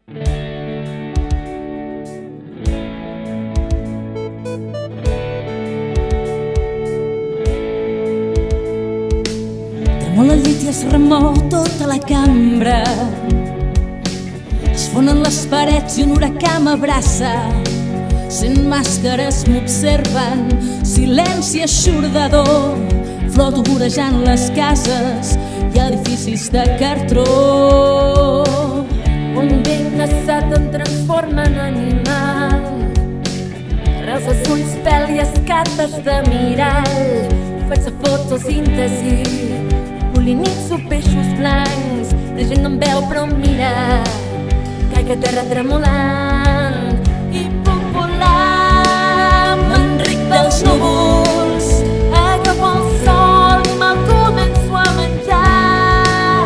Tremola el llit i es remou tota la cambra. Es fonen les parets i un huracà m'abraça. Sent màscares m'observen, silenci eixordador. Floto vorejant les cases i edificis de cartró. Un vent assat em transforma en animal. Arrels els ulls, pèl i escates de mirall. Faig de fotosíntesi, polinitzo peixos blancs. La gent no em veu però em mira. Caic a terra tremolant i puc volar. M'enric dels núvols, agafo el sol i me'l començo a menjar.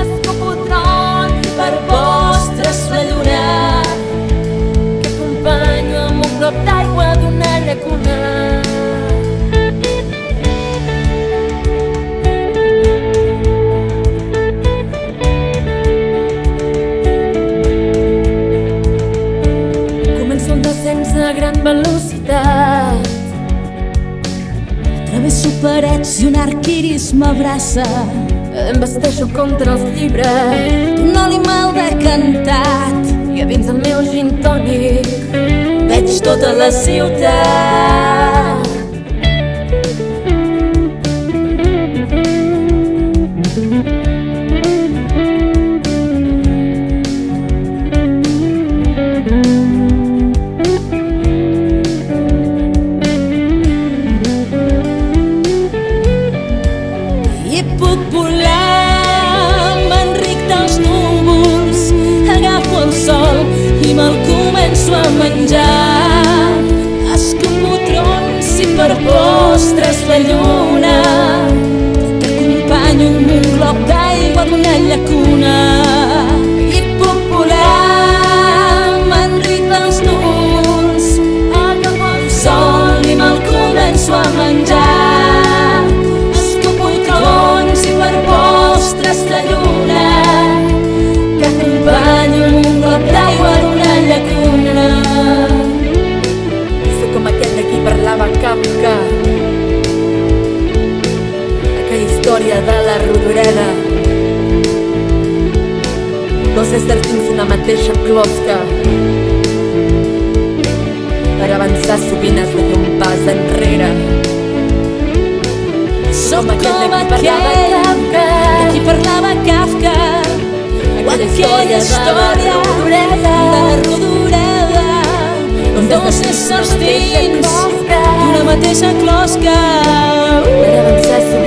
Escopo trons per postres la lluna, que acompanyo amb un glop d'aigua d'una llacuna. A gran velocitat travesso parets i un arc iris m'abraça. em vesteixo contra els llibres Un oli mal decantat i a dins el meu gin tònic veig tota la ciutat. i puc volar. M'enric dels núvols, agafo el sol i me'l començo a menjar. Escopo trons i per postres la lluna, que acompanyo amb un glob d'aigua d'una llacuna. I puc volar. M'enric dels núvols, agafo el sol i me'l començo a menjar. La lluna, que acompanyo amb un glob d'aigua d'una llacuna. Soc com aquell de qui parlava Kafka, aquella història de la Rodoreda. Dos éssers dins una mateixa closca. Per avançar sovint has de fer un pas enrere. Som com aquell de qui parlava Kafka, aquella història de la Rodoreda. Dos éssers dins d'una mateixa closca. Per avançar sovint